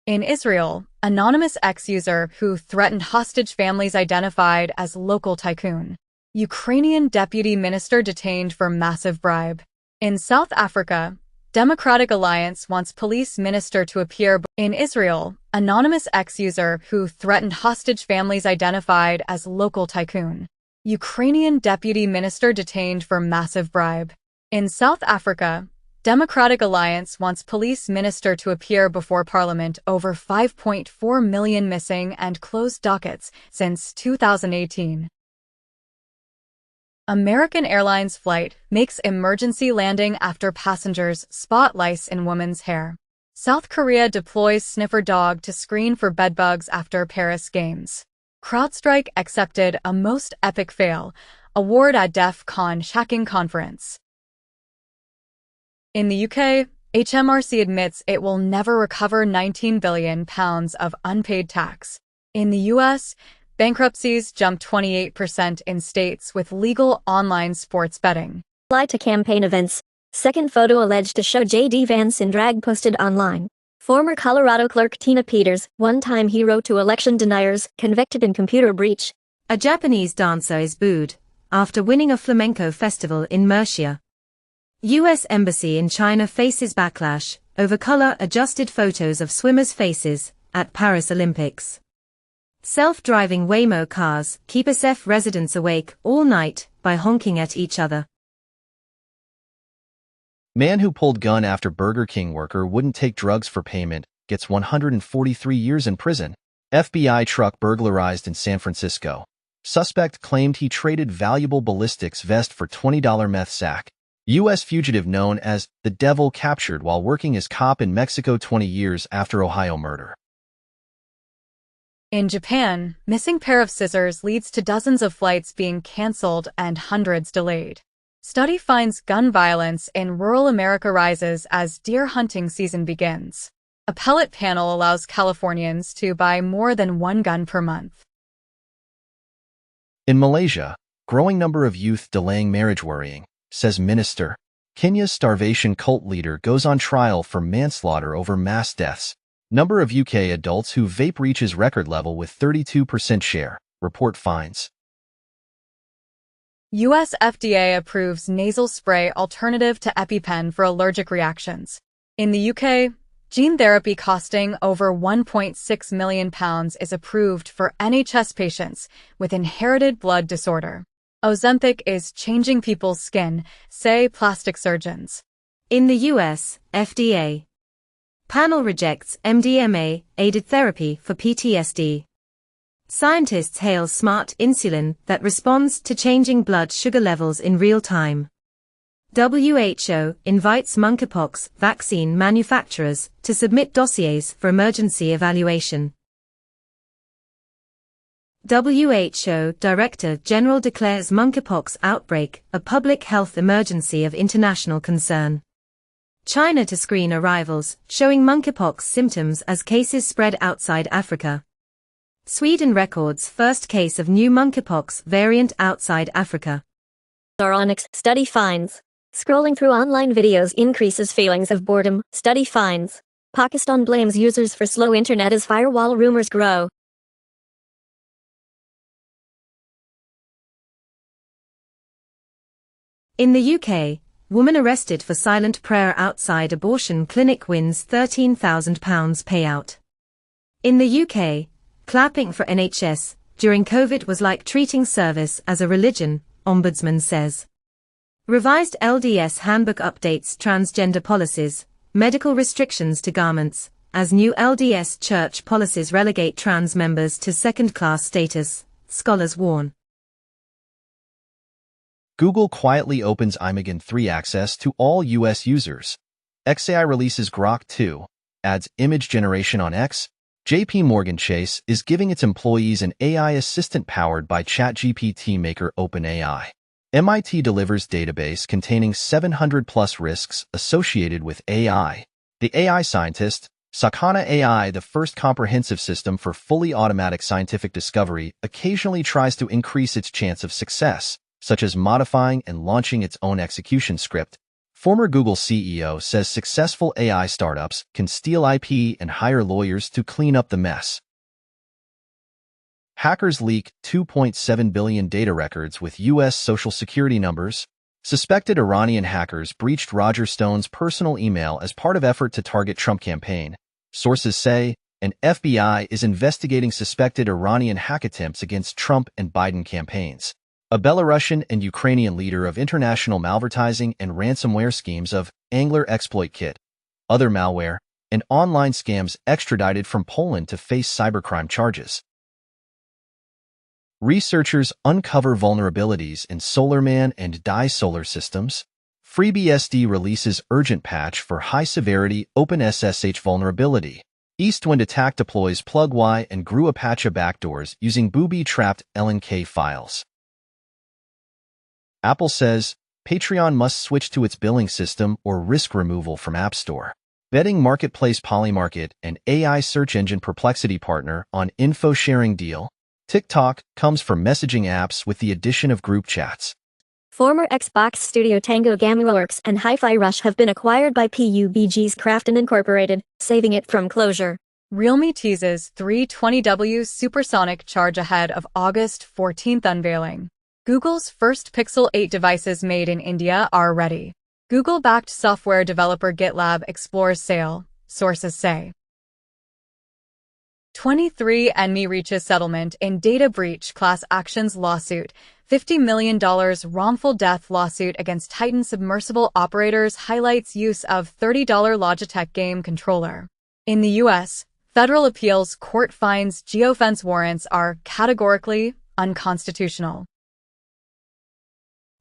In Israel, anonymous ex-user who threatened hostage families identified as local tycoon. Ukrainian deputy minister detained for massive bribe. In South Africa, Democratic Alliance wants police minister to appear. In Israel, anonymous ex-user who threatened hostage families identified as local tycoon. Ukrainian deputy minister detained for massive bribe. In South Africa, Democratic Alliance wants police minister to appear before Parliament over 5.4 million missing and closed dockets since 2018. American Airlines flight makes emergency landing after passengers spot lice in woman's hair. South Korea deploys sniffer dog to screen for bedbugs after Paris Games. CrowdStrike accepted a most epic fail award at DEF CON hacking conference. In the UK, HMRC admits it will never recover £19 billion of unpaid tax. In the US, bankruptcies jumped 28% in states with legal online sports betting. Apply to campaign events. Second photo alleged to show J.D. Vance in drag posted online. Former Colorado clerk Tina Peters, one-time hero to election deniers, convicted in computer breach. A Japanese dancer is booed after winning a flamenco festival in Murcia. U.S. Embassy in China faces backlash over color-adjusted photos of swimmers' faces at Paris Olympics. Self-driving Waymo cars keep SF residents awake all night by honking at each other. Man who pulled gun after Burger King worker wouldn't take drugs for payment gets 143 years in prison. FBI truck burglarized in San Francisco. Suspect claimed he traded valuable ballistics vest for $20 meth sack. U.S. fugitive known as the Devil captured while working as cop in Mexico 20 years after Ohio murder. In Japan, missing pair of scissors leads to dozens of flights being canceled and hundreds delayed. Study finds gun violence in rural America rises as deer hunting season begins. Appellate panel allows Californians to buy more than one gun per month. In Malaysia, growing number of youth delaying marriage worrying, says minister. Kenya's starvation cult leader goes on trial for manslaughter over mass deaths. Number of UK adults who vape reaches record level with 32% share, report finds. US FDA approves nasal spray alternative to EpiPen for allergic reactions. In the UK, gene therapy costing over £1.6 million is approved for NHS patients with inherited blood disorder. Ozempic is changing people's skin, say plastic surgeons. In the US, FDA panel rejects MDMA-aided therapy for PTSD. Scientists hail smart insulin that responds to changing blood sugar levels in real time. WHO invites monkeypox vaccine manufacturers to submit dossiers for emergency evaluation. WHO Director General declares monkeypox outbreak a public health emergency of international concern. China to screen arrivals, showing monkeypox symptoms as cases spread outside Africa. Sweden records first case of new monkeypox variant outside Africa. Onyx study finds. Scrolling through online videos increases feelings of boredom, study finds. Pakistan blames users for slow internet as firewall rumors grow. In the UK, woman arrested for silent prayer outside abortion clinic wins £13,000 payout. In the UK, clapping for NHS during COVID was like treating service as a religion, Ombudsman says. Revised LDS handbook updates transgender policies, medical restrictions to garments, as new LDS church policies relegate trans members to second-class status, scholars warn. Google quietly opens iMagen 3 access to all U.S. users. XAI releases Grok 2, adds image generation on X. JP Morgan Chase is giving its employees an AI assistant powered by ChatGPT maker OpenAI. MIT delivers database containing 700+ risks associated with AI. The AI scientist, Sakana AI, the first comprehensive system for fully automatic scientific discovery, occasionally tries to increase its chance of success, such as modifying and launching its own execution script. Former Google CEO says successful AI startups can steal IP and hire lawyers to clean up the mess. Hackers leak 2.7 billion data records with U.S. Social Security numbers. Suspected Iranian hackers breached Roger Stone's personal email as part of effort to target Trump campaign. Sources say an FBI is investigating suspected Iranian hack attempts against Trump and Biden campaigns. A Belarusian and Ukrainian leader of international malvertising and ransomware schemes of Angler Exploit Kit, other malware, and online scams extradited from Poland to face cybercrime charges. Researchers uncover vulnerabilities in SolarMan and DAI solar systems. FreeBSD releases urgent patch for high-severity OpenSSH vulnerability. Eastwind attack deploys PlugY and GRU Apache backdoors using booby-trapped LNK files. Apple says Patreon must switch to its billing system or risk removal from App Store. Betting marketplace Polymarket and AI search engine Perplexity partner on info-sharing deal. TikTok comes for messaging apps with the addition of group chats. Former Xbox studio Tango Gameworks and Hi-Fi Rush have been acquired by PUBG's Krafton Incorporated, saving it from closure. Realme teases 320W supersonic charge ahead of August 14th unveiling. Google's first Pixel 8 devices made in India are ready. Google-backed software developer GitLab explores sale, sources say. 23andMe reaches settlement in data breach class actions lawsuit. $50 million wrongful death lawsuit against Titan submersible operators highlights use of $30 Logitech game controller. In the U.S., federal appeals court finds geofence warrants are categorically unconstitutional.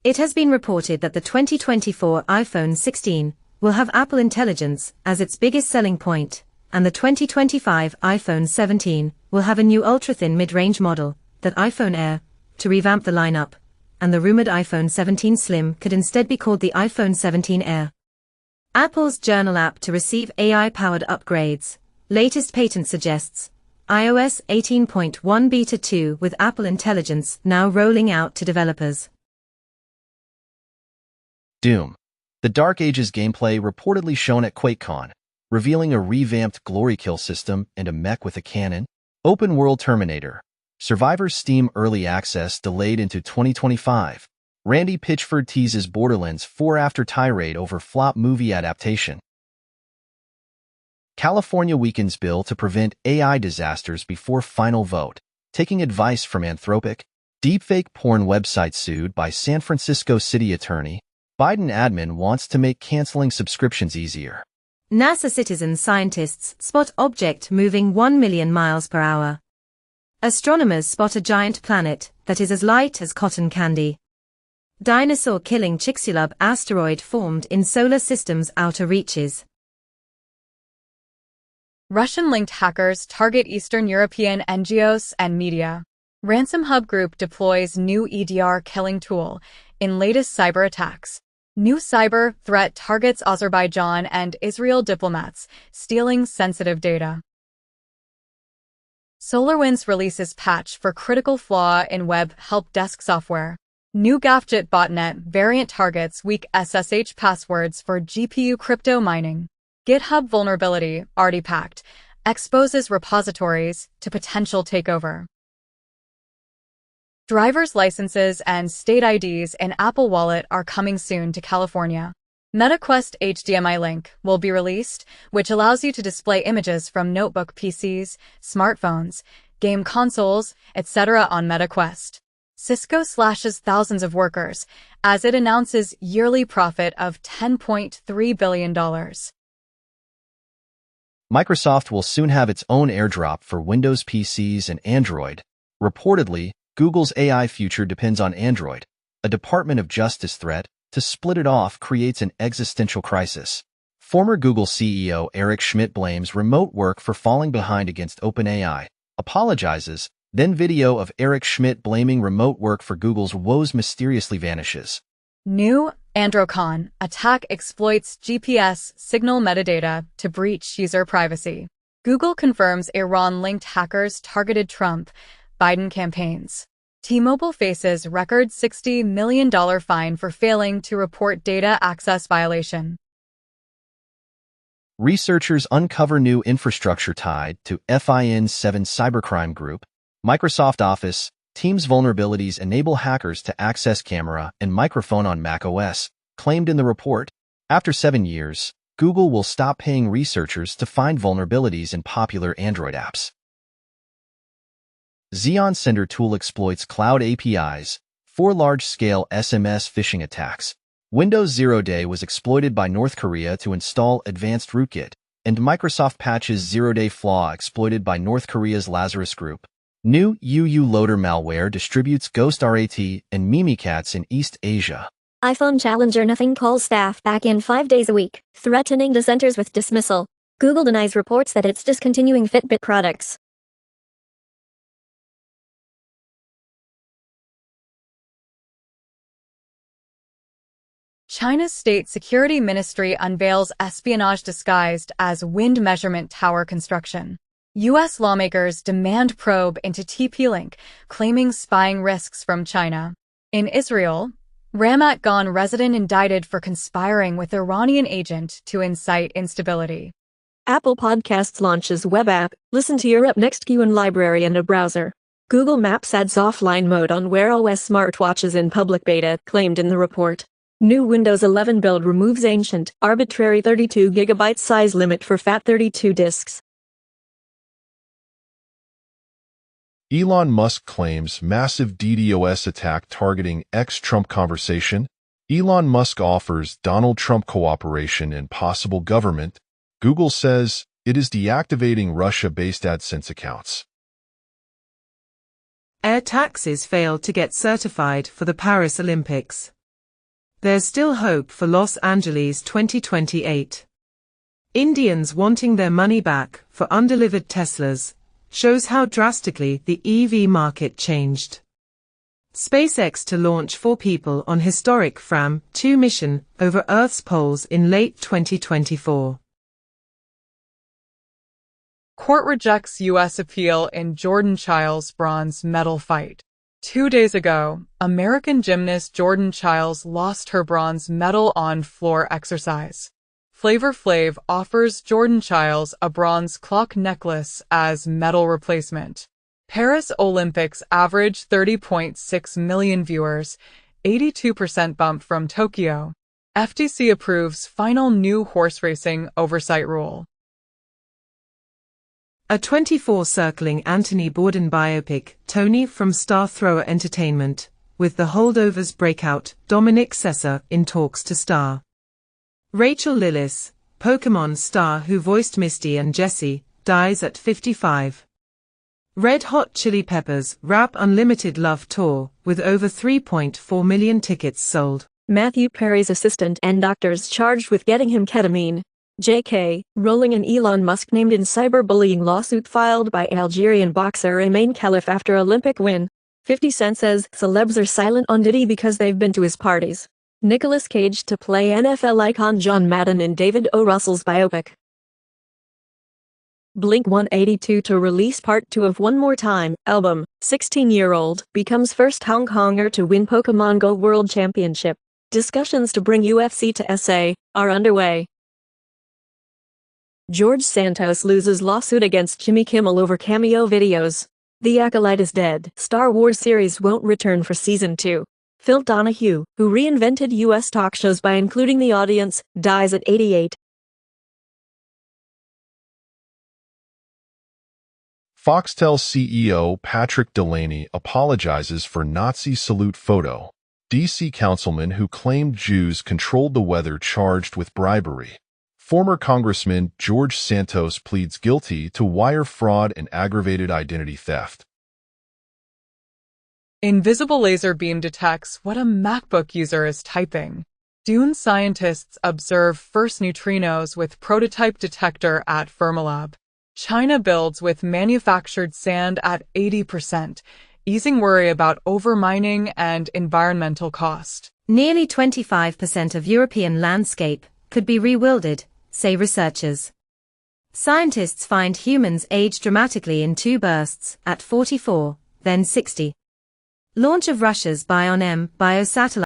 It has been reported that the 2024 iPhone 16 will have Apple Intelligence as its biggest selling point, and the 2025 iPhone 17 will have a new ultra-thin mid-range model, that iPhone Air, to revamp the lineup, and the rumored iPhone 17 Slim could instead be called the iPhone 17 Air. Apple's Journal app to receive AI-powered upgrades. Latest patent suggests iOS 18.1 Beta 2 with Apple Intelligence now rolling out to developers. Doom. The Dark Ages gameplay reportedly shown at QuakeCon, revealing a revamped glory kill system and a mech with a cannon. Open World Terminator. Survivor's Steam Early Access delayed into 2025. Randy Pitchford teases Borderlands 4 after tirade over flop movie adaptation. California weakens bill to prevent AI disasters before final vote. Taking advice from Anthropic. Deepfake porn website sued by San Francisco city attorney. Biden admin wants to make canceling subscriptions easier. NASA citizen scientists spot object moving 1 million miles per hour. Astronomers spot a giant planet that is as light as cotton candy. Dinosaur-killing Chicxulub asteroid formed in solar system's outer reaches. Russian-linked hackers target Eastern European NGOs and media. Ransom Hub Group deploys new EDR killing tool in latest cyber attacks. New cyber threat targets Azerbaijan and Israel diplomats, stealing sensitive data. SolarWinds releases patch for critical flaw in web help desk software. New GAFJIT botnet variant targets weak SSH passwords for GPU crypto mining. GitHub vulnerability, artifact, exposes repositories to potential takeover. Driver's licenses and state IDs in Apple Wallet are coming soon to California. MetaQuest HDMI link will be released, which allows you to display images from notebook PCs, smartphones, game consoles, etc. on MetaQuest. Cisco slashes thousands of workers as it announces yearly profit of $10.3 billion. Microsoft will soon have its own airdrop for Windows PCs and Android. Reportedly, Google's AI future depends on Android. A Department of Justice threat to split it off creates an existential crisis. Former Google CEO Eric Schmidt blames remote work for falling behind against OpenAI, apologizes, then video of Eric Schmidt blaming remote work for Google's woes mysteriously vanishes. New Androcon attack exploits GPS signal metadata to breach user privacy. Google confirms Iran-linked hackers targeted Trump, Biden campaigns. T-Mobile faces record $60 million fine for failing to report data access violation. Researchers uncover new infrastructure tied to FIN7 cybercrime group. Microsoft Office, Teams vulnerabilities enable hackers to access camera and microphone on macOS, claimed in the report. After 7 years, Google will stop paying researchers to find vulnerabilities in popular Android apps. Xeon Sender tool exploits cloud APIs for large-scale SMS phishing attacks. Windows 0 Day was exploited by North Korea to install advanced rootkit, and Microsoft patches 0-day flaw exploited by North Korea's Lazarus Group. New UU loader malware distributes Ghost RAT and Mimikatz in East Asia. iPhone challenger Nothing calls staff back in 5 days a week, threatening dissenters with dismissal. Google denies reports that it's discontinuing Fitbit products. China's State Security Ministry unveils espionage disguised as wind measurement tower construction. U.S. lawmakers demand probe into TP-Link, claiming spying risks from China. In Israel, Ramat Gan resident indicted for conspiring with Iranian agent to incite instability. Apple Podcasts launches web app. Listen to your app next queue in library and a browser. Google Maps adds offline mode on Wear OS smartwatches in public beta, claimed in the report. New Windows 11 build removes ancient, arbitrary 32GB size limit for FAT32 disks. Elon Musk claims massive DDoS attack targeting ex-Trump conversation. Elon Musk offers Donald Trump cooperation in possible government. Google says it is deactivating Russia-based AdSense accounts. Air taxis failed to get certified for the Paris Olympics. There's still hope for Los Angeles 2028. Indians wanting their money back for undelivered Teslas shows how drastically the EV market changed. SpaceX to launch 4 people on historic Fram-2 mission over Earth's poles in late 2024. Court rejects U.S. appeal in Jordan Chiles' bronze medal fight. 2 days ago, American gymnast Jordan Chiles lost her bronze medal on floor exercise. Flavor Flav offers Jordan Chiles a bronze clock necklace as medal replacement. Paris Olympics average 30.6 million viewers, 82% bump from Tokyo. FTC approves final new horse racing oversight rule. A circling Anthony Bourdain biopic, Tony from Star Thrower Entertainment, with The Holdovers breakout, Dominic Sessa in talks to star. Rachel Lillis, Pokémon star who voiced Misty and Jessie, dies at 55. Red Hot Chili Peppers Rap Unlimited Love Tour, with over 3.4 million tickets sold. Matthew Perry's assistant and doctors charged with getting him ketamine. J.K. Rowling and Elon Musk named in cyberbullying lawsuit filed by Algerian boxer Ayman Khalif after Olympic win. 50 Cent says celebs are silent on Diddy because they've been to his parties. Nicolas Cage to play NFL icon John Madden in David O. Russell's biopic. Blink-182 to release part 2 of One More Time album. 16-year-old becomes first Hong Konger to win Pokemon Go World Championship. Discussions to bring UFC to SA are underway. George Santos loses lawsuit against Jimmy Kimmel over cameo videos. The Acolyte is dead. Star Wars series won't return for season 2. Phil Donahue, who reinvented U.S. talk shows by including the audience, dies at 88. Foxtel CEO Patrick Delaney apologizes for Nazi salute photo. D.C. councilman who claimed Jews controlled the weather charged with bribery. Former Congressman George Santos pleads guilty to wire fraud and aggravated identity theft. Invisible laser beam detects what a MacBook user is typing. Dune scientists observe first neutrinos with prototype detector at Fermilab. China builds with manufactured sand at 80%, easing worry about overmining and environmental cost. Nearly 25% of European landscape could be rewilded, say researchers. Scientists find humans age dramatically in 2 bursts, at 44, then 60. Launch of Russia's Bion-M biosatellite